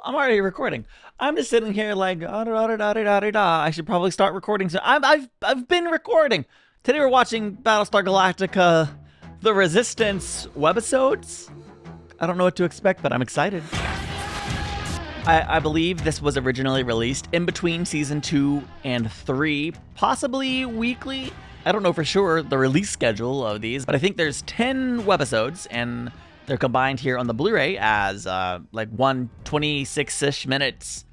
I'm already recording. I'm just sitting here like, I should probably start recording. So I've been recording. Today we're watching Battlestar Galactica, The Resistance Websiodes. I don't know what to expect, but I'm excited. I believe this was originally released in between season 2 and 3, possibly weekly. I don't know for sure the release schedule of these, but I think there's 10 webisodes, and they're combined here on the Blu-ray as like one 26-ish minutes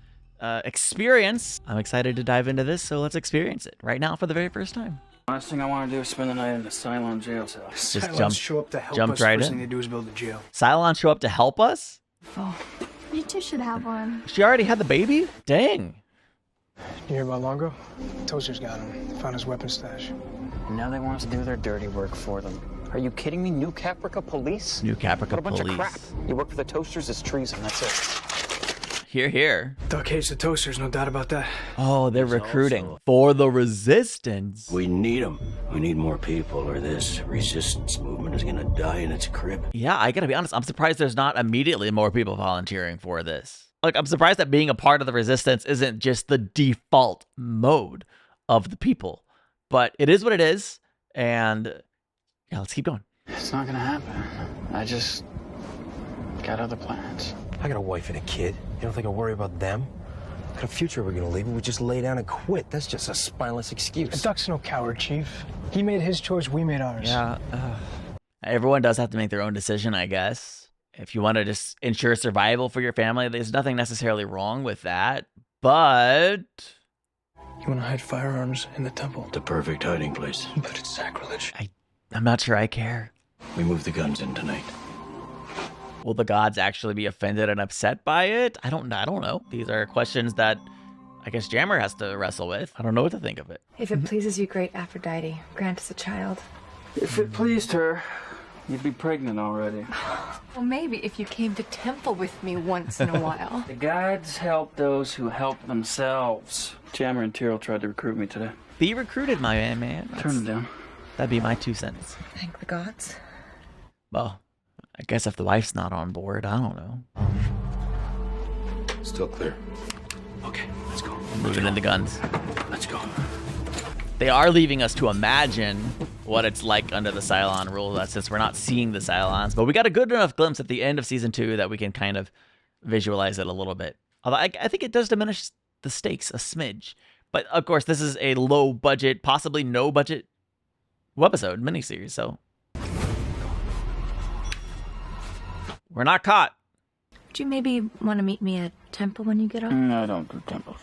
experience. I'm excited to dive into this, so let's experience it right now for the very first time. Last thing I want to do is spend the night in a cylon jail cell. Cylons show up to help us. Right First in. thing they do is build a jail. Cylon show up to help us? Oh, you two should have one. She already had the baby? Dang. You hear about Longo? Toaster's got him. Found his weapon stash. And now they want us to do their dirty work for them. Are you kidding me? New Caprica police? New Caprica What a bunch police. of crap. You work for the Toasters, it's treason, that's it. Here, here. Duck hates the Toasters, no doubt about that. Oh, they're recruiting for the Resistance. We need them. We need more people, or this resistance movement is gonna die in its crib. Yeah, I gotta be honest. I'm surprised there's not immediately more people volunteering for this. Like, I'm surprised that being a part of the Resistance isn't just the default mode of the people. But it is what it is, and yeah, let's keep going. It's not gonna happen. I just got other plans. I got a wife and a kid. You don't think I worry about them? What kind of future we're gonna leave? We just lay down and quit. That's just a spineless excuse. Duck's no coward, Chief. He made his choice, we made ours. Yeah, everyone does have to make their own decision, I guess. If you want to just ensure survival for your family, there's nothing necessarily wrong with that. But You want to hide firearms in the temple? The perfect hiding place. But it's sacrilege. I'm not sure I care. We move the guns in tonight. Will the gods actually be offended and upset by it? I don't know. These are questions that I guess Jammer has to wrestle with. I don't know what to think of it. If it pleases you, great Aphrodite, grant us a child. If it pleased her, you'd be pregnant already. Well, maybe if you came to temple with me once in a while. The gods help those who help themselves. Jammer and Tyrell tried to recruit me today. Be recruited, my man. Turn them down. That'd be my 2 cents. Thank the gods. Well, I guess if the wife's not on board, I don't know. Still clear. Okay, let's go. Moving in the guns. Let's go. They are leaving us to imagine what it's like under the Cylon rule, since we're not seeing the Cylons. But we got a good enough glimpse at the end of season 2 that we can kind of visualize it a little bit. Although I think it does diminish the stakes a smidge. But of course, this is a low budget, possibly no budget webisode miniseries, so we're not caught. Would you maybe want to meet me at temple when you get up? I don't do temples.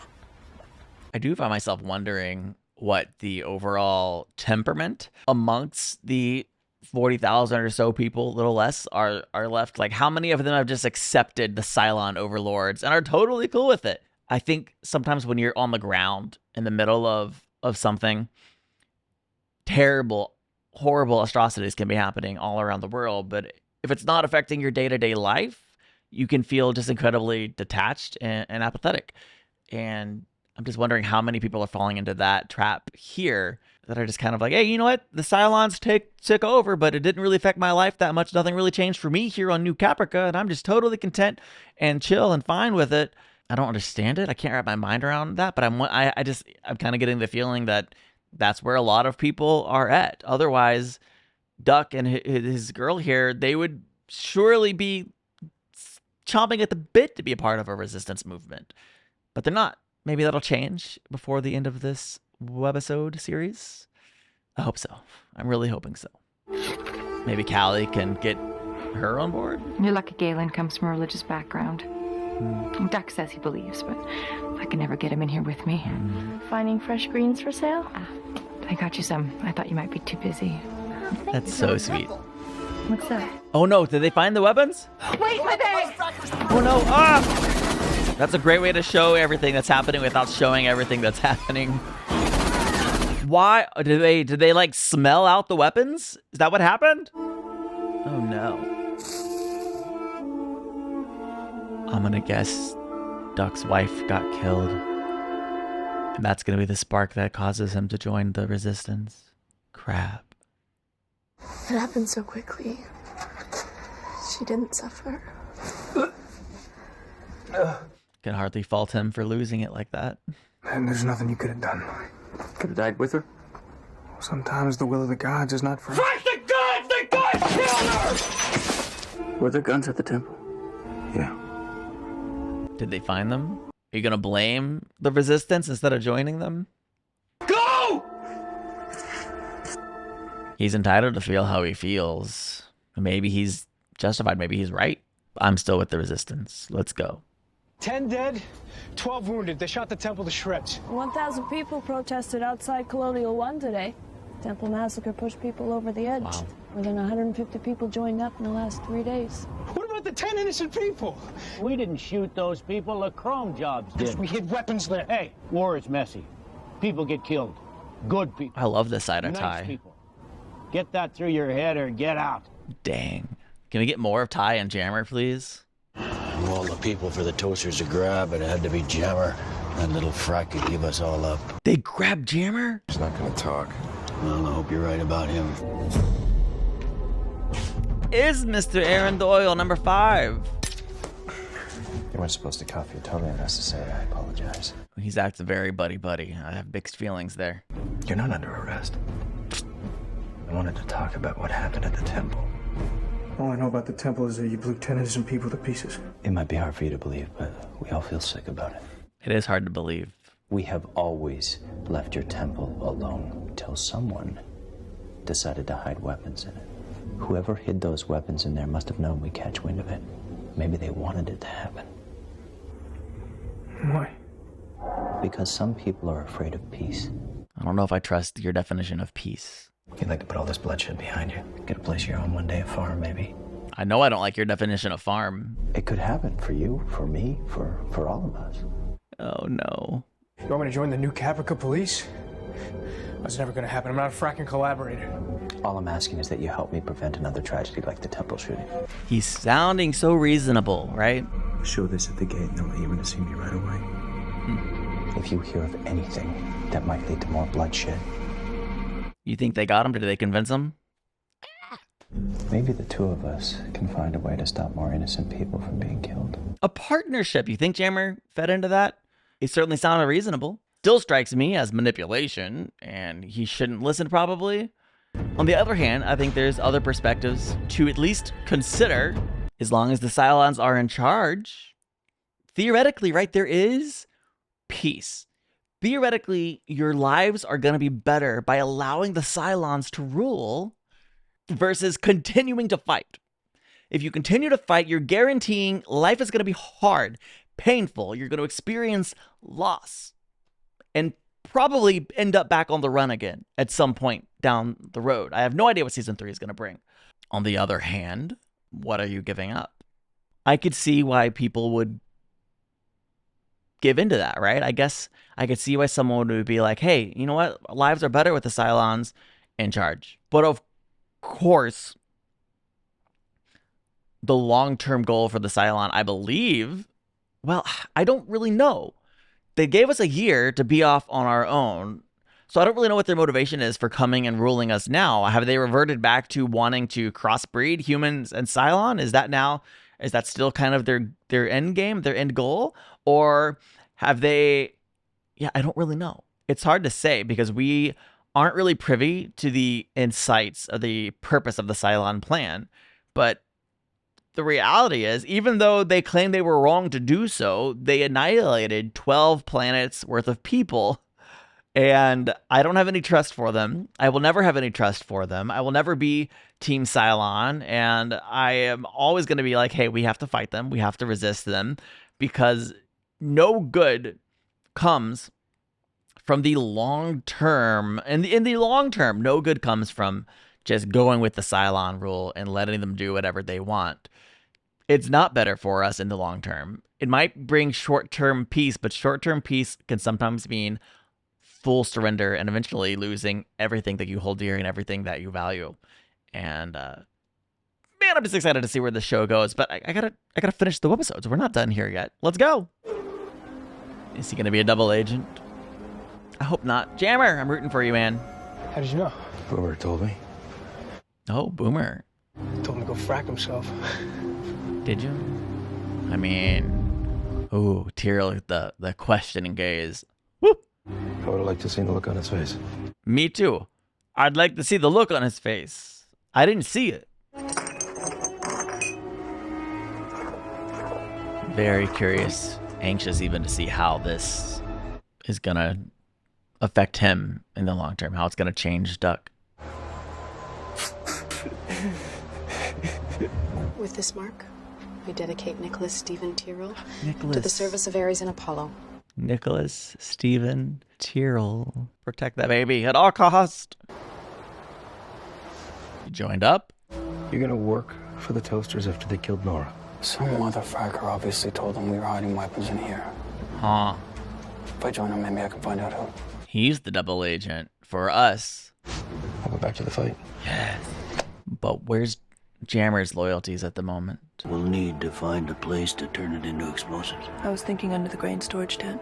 I do find myself wondering what the overall temperament amongst the 40,000 or so people, a little less, are left. Like, how many of them have just accepted the Cylon overlords and are totally cool with it? I think sometimes when you're on the ground in the middle of something, terrible, horrible atrocities can be happening all around the world. But if it's not affecting your day-to-day life, you can feel just incredibly detached and apathetic. And I'm just wondering how many people are falling into that trap here that are just kind of like, hey, you know what? The Cylons took over, but it didn't really affect my life that much. Nothing really changed for me here on New Caprica, and I'm just totally content and chill and fine with it. I don't understand it. I can't wrap my mind around that, but I'm kind of getting the feeling that that's where a lot of people are at. Otherwise, Duck and his girl here, they would surely be chomping at the bit to be a part of a resistance movement, but they're not. Maybe that'll change before the end of this webisode series. I hope so. I'm really hoping so. Maybe Callie can get her on board. You're lucky Galen comes from a religious background. Duck says he believes, but I can never get him in here with me. Finding fresh greens for sale? I got you some. I thought you might be too busy. That's so sweet. What's that? Oh no, did they find the weapons? Wait, my bag! Oh no, ah! That's a great way to show everything that's happening without showing everything that's happening. Why, did they like smell out the weapons? Is that what happened? Oh no. I'm gonna guess Duck's wife got killed. And that's gonna be the spark that causes him to join the resistance. Crap. It happened so quickly. She didn't suffer. Can hardly fault him for losing it like that. And there's nothing you could have done. Could have died with her. Sometimes the will of the gods is not for... Fight the gods! The gods killed her! Were there guns at the temple? Yeah. Did they find them? Are you going to blame the resistance instead of joining them? Go! He's entitled to feel how he feels. Maybe he's justified. Maybe he's right. I'm still with the resistance. Let's go. 10 dead, 12 wounded. They shot the temple to shreds. 1,000 people protested outside Colonial 1 today. Temple massacre pushed people over the edge. Wow. More than 150 people joined up in the last 3 days. What about the 10 innocent people? We didn't shoot those people. The Chrome jobs did. We hid weapons there. Hey, war is messy. People get killed. Good people. I love this side of Nice Ty. people. Get that through your head or get out. Dang. Can we get more of Ty and Jammer, please? Of all the people for the toasters to grab, it had to be Jammer. That little frack could give us all up. They grabbed Jammer? He's not gonna talk. Well, I hope you're right about him. Is Mr. Aaron Doyle number 5? You weren't supposed to cuff. You're totally unnecessary. I apologize. He's acting very buddy-buddy. I have mixed feelings there. You're not under arrest. I wanted to talk about what happened at the temple. All I know about the temple is that you blew 10 innocent people to pieces. It might be hard for you to believe, but we all feel sick about it. It is hard to believe. We have always left your temple alone till someone decided to hide weapons in it. Whoever hid those weapons in there must have known we'd catch wind of it. Maybe they wanted it to happen. Why? Because some people are afraid of peace. I don't know if I trust your definition of peace. You'd like to put all this bloodshed behind you. Get a place of your own one day, a farm maybe. I know I don't like your definition of farm. It could happen for you, for me, for all of us. Oh, no. You want me to join the new Caprica police? That's never gonna happen. I'm not a fracking collaborator. All I'm asking is that you help me prevent another tragedy like the temple shooting. He's sounding so reasonable, right? Show this at the gate and they'll let you in to see me right away. If you hear of anything that might lead to more bloodshed, You think they got him? Did they convince him? maybe the two of us can find a way to stop more innocent people from being killed. A partnership. You think Jammer fed into that? It certainly sounded reasonable. Still strikes me as manipulation, and he shouldn't listen probably. On the other hand, I think there's other perspectives to at least consider. As long as the Cylons are in charge, theoretically, right, there is peace. Theoretically, your lives are going to be better by allowing the Cylons to rule versus continuing to fight. If you continue to fight, you're guaranteeing life is going to be hard, painful. You're going to experience loss and probably end up back on the run again at some point down the road. I have no idea what season 3 is going to bring. On the other hand, what are you giving up? I could see why people would give into that, right? I guess I could see why someone would be like, hey, you know what? Lives are better with the Cylons in charge. But of course, the long-term goal for the Cylon, I believe, well, I don't really know. They gave us a year to be off on our own. So I don't really know what their motivation is for coming and ruling us now. Have they reverted back to wanting to crossbreed humans and Cylon? Is that still kind of their end game, their end goal? Or have they, I don't really know. It's hard to say because we aren't really privy to the insights of the purpose of the Cylon plan. But the reality is, even though they claim they were wrong to do so, they annihilated 12 planets worth of people. And I don't have any trust for them. I will never have any trust for them. I will never be Team Cylon. And I am always going to be like, hey, we have to fight them. We have to resist them because no good comes from the long term. And in the long term, no good comes from just going with the Cylon rule and letting them do whatever they want. It's not better for us in the long term. It might bring short-term peace, but short-term peace can sometimes mean full surrender and eventually losing everything that you hold dear and everything that you value. And man, I'm just excited to see where the show goes. But I gotta finish the webisodes. We're not done here yet. Let's go. Is he gonna be a double agent? I hope not. Jammer, I'm rooting for you, man. How did you know? Boomer told me. Oh, Boomer. Told him to go frack himself. Did you? I mean, Ooh, Tyrell, the questioning gaze. Woo! I would have liked to see the look on his face. Me too. I'd like to see the look on his face. I didn't see it. Very curious, anxious even to see how this is gonna affect him in the long term, how it's gonna change Duck. With this mark, we dedicate Nicholas Stephen Tyrell Nicholas. to the service of Ares and Apollo. Nicholas Stephen Tyrell. Protect that baby at all cost. You joined up? You're gonna work for the Toasters after they killed Nora. Some motherfucker obviously told them we were hiding weapons in here. Huh. If I join them, maybe I can find out who. He's the double agent for us. I'll go back to the fight. Yes. But where's Jammer's loyalties at the moment? We'll need to find a place to turn it into explosives. I was thinking under the grain storage tent.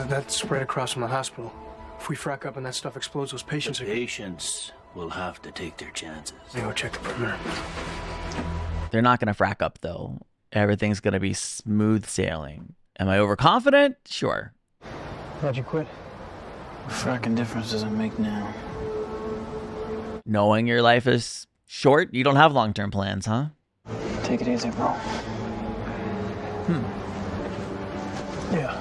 That's right across from the hospital. If we frack up and that stuff explodes, those patients The are... patients will have to take their chances. They go check the perimeter. They're not going to frack up, though. Everything's going to be smooth sailing. Am I overconfident? Sure. How'd you quit? What fracking difference does it make now? Knowing your life is short, you don't have long-term plans, huh? Take it easy, bro. Yeah.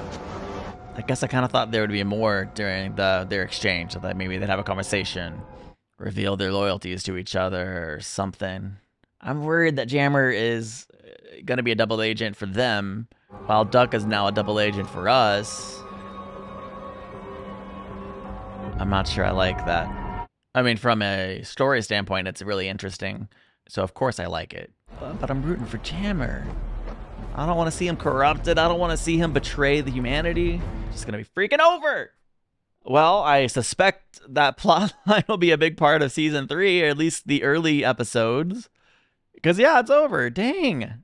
I guess I kind of thought there would be more during their exchange, so that maybe they'd have a conversation, reveal their loyalties to each other or something. I'm worried that Jammer is going to be a double agent for them, while Duck is now a double agent for us. I'm not sure I like that. I mean, from a story standpoint, it's really interesting, so of course I like it. But I'm rooting for Jammer. I don't want to see him corrupted. I don't want to see him betray the humanity. Just going to be freaking over. Well, I suspect that plotline will be a big part of season 3, or at least the early episodes. Because, yeah, it's over. Dang.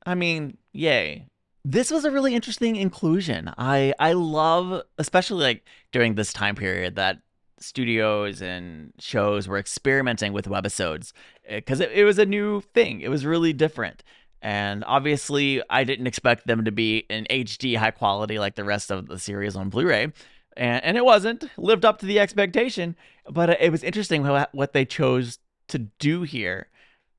I mean, yay. This was a really interesting inclusion. I love, especially like during this time period, that studios and shows were experimenting with webisodes. Because it was a new thing. It was really different. And obviously, I didn't expect them to be in HD high quality like the rest of the series on Blu-ray. And it wasn't. Lived up to the expectation. But it was interesting what they chose to do here.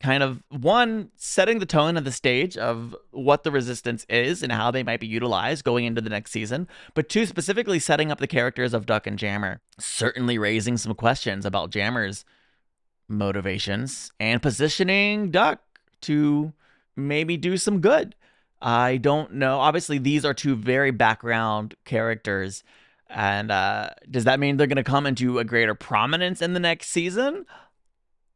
Kind of, one, setting the tone and the stage of what the Resistance is and how they might be utilized going into the next season. But two, specifically setting up the characters of Duck and Jammer. Certainly raising some questions about Jammer's motivations and positioning Duck to maybe do some good. I don't know. Obviously, these are two very background characters. And does that mean they're going to come into a greater prominence in the next season?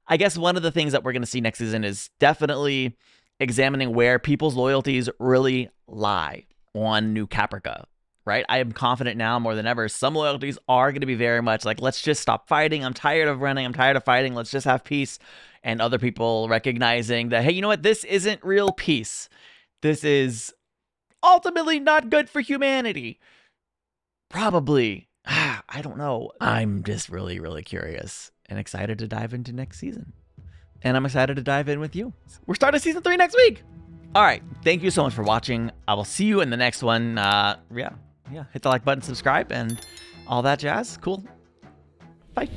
I guess one of the things that we're going to see next season is definitely examining where people's loyalties really lie on New Caprica, right? I am confident now more than ever, some loyalties are going to be very much like, let's just stop fighting. I'm tired of running. I'm tired of fighting. Let's just have peace. And other people recognizing that, hey, you know what? This isn't real peace. This is ultimately not good for humanity. Probably. I don't know. I'm just really, really curious and excited to dive into next season. And I'm excited to dive in with you. We're starting season 3 next week. All right. Thank you so much for watching. I will see you in the next one. Yeah. Hit the like button, subscribe, and all that jazz. Cool. Bye.